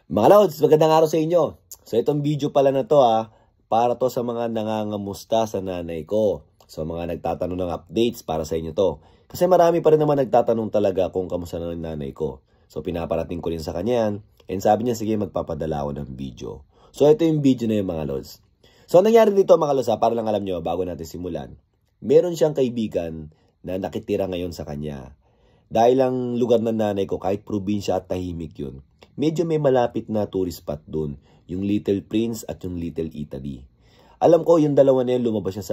Mga Lods, magandang araw sa inyo. So itong video pala na to para to sa mga nangangamusta sa nanay ko. So mga nagtatanong ng updates para sa inyo to. Kasi marami pa rin naman nagtatanong talaga kung kamusta na ng nanay ko. So pinaparating ko rin sa kanya yan. And sabi niya, sige magpapadala ako ng video. So ito yung video na yung mga Lods. So nangyari dito mga Lods, para lang alam nyo bago natin simulan. Meron siyang kaibigan na nakitira ngayon sa kanya. Dahil ang lugar ng nanay ko kahit probinsya at tahimik yun, medyo may malapit na tourist spot doon, yung Little Prince at yung Little Italy. Alam ko yung dalawa na yun, lumabas siya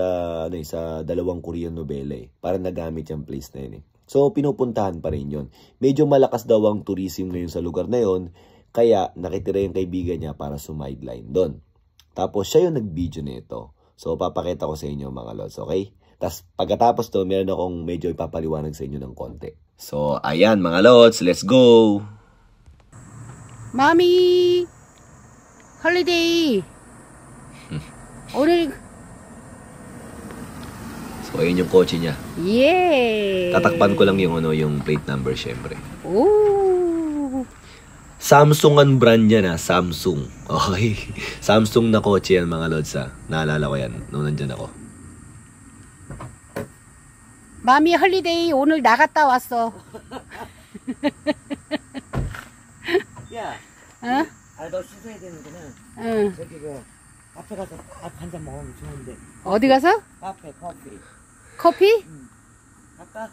sa dalawang Korean novela para nagamit yung place na yun So pinupuntahan pa rin yun. Medyo malakas daw ang tourism ngayon sa lugar na yun, kaya nakitira yung kaibigan niya para sumideline doon. Tapos siya yung nag-video nito. So papakita ko sa inyo mga Lods, okay? Tapos pagkatapos to, meron akong medyo ipapaliwanag sa inyo ng konti. So ayan mga Lods, let's go! Mommy! Holiday! 오늘 So ayun yung kotse niya. Yeah! Tatakpan ko lang yung yung plate number syempre. Ooh! Samsung ang brand niya na, Samsung. Okay. Samsung na kotse yan mga Lods Naalala ko yan noong nandyan ako. 마미 홀리데이 오늘 나갔다 왔어. 야, 어? 너 씻어야 되는구나. 응. 저기 카페 가서 밥 한 잔 먹으면 좋은데. 어디 가서? 카페, 커피. 커피? 갈까?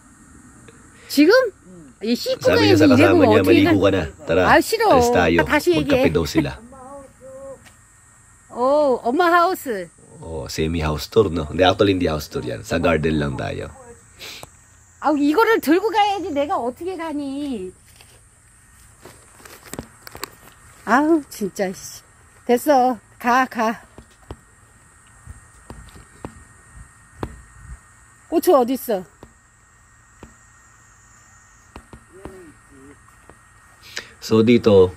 지금? 응. 이 씻고 Sabi niya sa 가야지 kasama 이래보면 niya, 어떻게 maligo 가? ka na. Tara, 아 싫어. alis tayo. 다시 Magkape 얘기해. daw sila. 오, 엄마 하우스. Semi-house tour, no? Hindi, actually hindi house tour yan. Sa garden lang tayo. 아, 이거를 들고 가야지 내가 어떻게 가니? 아우, 진짜. 됐어. 가. 고추 어딨어? So dito,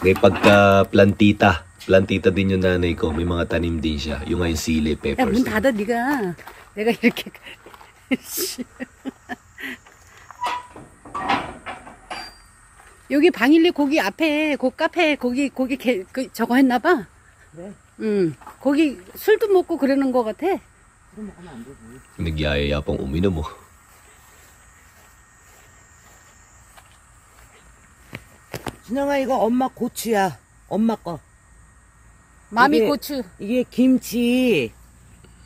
may pagka-plantita. Plantita din yung nanay ko. May mga tanim din siya. Yung nga yung sili, 야, peppers. 문 닫아, 네가. 내가 이렇게. 여기 방일리 고기 앞에 그 카페 거기 저거 했나봐. 그래? 응. 거기 술도 먹고 그러는 거 같아. 술 먹으면 안 되지. Nagyayaya pang uminom mo. 진영아, 이거 엄마 고추야. 엄마 거. 마미 이게- 고추. 이게 김치.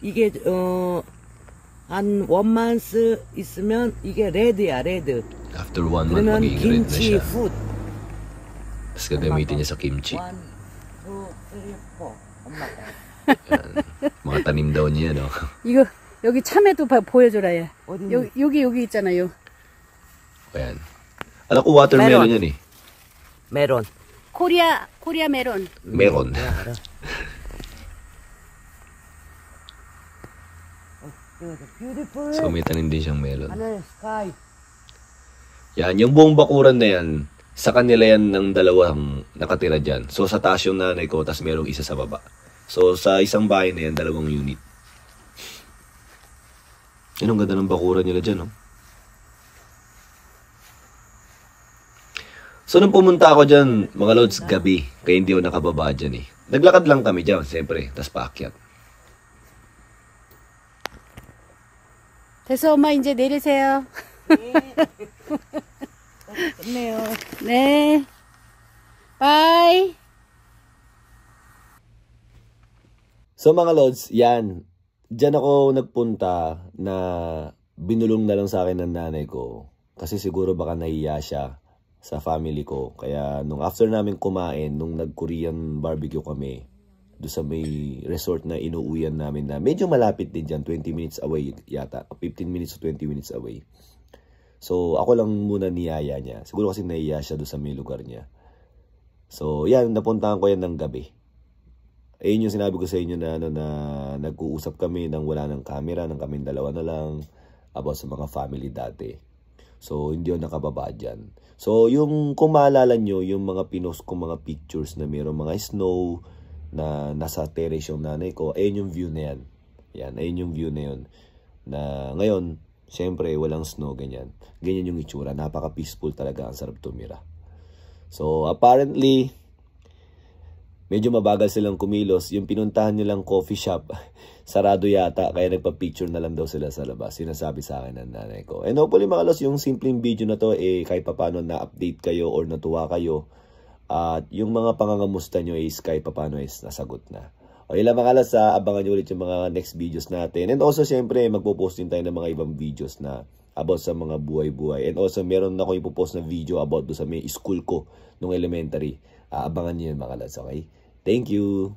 이게 한 원만스 있으면 이게 레드야, 레드. After 1 month, 그러면 magiging red na 김치 siya. 풋. Tapos gagamitin niya sa kimchi. 1, 2, 3, 4. 엄마 거. Yan. Mga tanim daw niya, no? 이거 여기 참외도 보여줘라 얘. 어디 여기 있잖아요. Ayan. Alam ko watermelon Meron. yan eh. 메론. 코리아 메론. Meron. 뷰티풀. So may tanim din siyang melon. 하늘 스카이. Yan, yung buong bakuran na yan, sa kanila yan ng dalawang nakatira dyan. So sa taas yung nanay ko, tas merong isa sa baba. So sa isang bahay na yan, 2 unit. Yan ang ganda ng bakuran nila dyan, no? So nung pumunta ako dyan, mga Lods, gabi. Kaya hindi ako nakababa dyan eh. Naglakad lang kami dyan, siyempre. Tas paakyat. 됐어 엄마 이제 내리세요. 좋네요. 네. 바이. So mga Lods, yan. Diyan ako nagpunta na binulong na lang sa akin ng nanay ko. Kasi siguro baka nahiya siya sa family ko. Kaya nung after namin kumain, nung nag-Korean barbecue kami, doon sa may resort na inuuyan namin na medyo malapit din dyan, 20 minutes away yata. 15 minutes to 20 minutes away. So ako lang muna niyaya niya. Siguro kasi nahiya siya doon sa may lugar niya. So yan, napuntahan ko yan ng gabi. Ayun yung sinabi ko sa inyo na, na nag-uusap kami nang wala ng camera, nang kaming dalawa na lang about sa mga family dati. So hindi ako nakababa dyan. So yung kung maalala nyo, yung mga pinost ko mga pictures na mayroong mga snow na nasa terrace yung nanay ko, ayun yung view na yan. Yan, ayun yung view na yun. Na ngayon, syempre walang snow, ganyan. Ganyan yung itsura, napaka-peaceful talaga, ang sarap tumira. So apparently, medyo mabagal silang kumilos. Yung pinuntahan nilang coffee shop, sarado yata, kaya nagpa-picture na lang daw sila sa labas. Sinasabi sa akin ng nanay ko. And hopefully mga kalos, yung simpleng video na to, kahit papano na-update kayo or natuwa kayo. At yung mga pangangamusta nyo kahit papano nasagot na. O ilang mga kalos, abangan nyo ulit yung mga next videos natin. And also, syempre, magpo-post din tayo ng mga ibang videos na about sa mga buhay-buhay. And also, meron ako ipopost na video about do sa may school ko nung elementary. Abangan nyo yun mga kalos, okay? Thank you!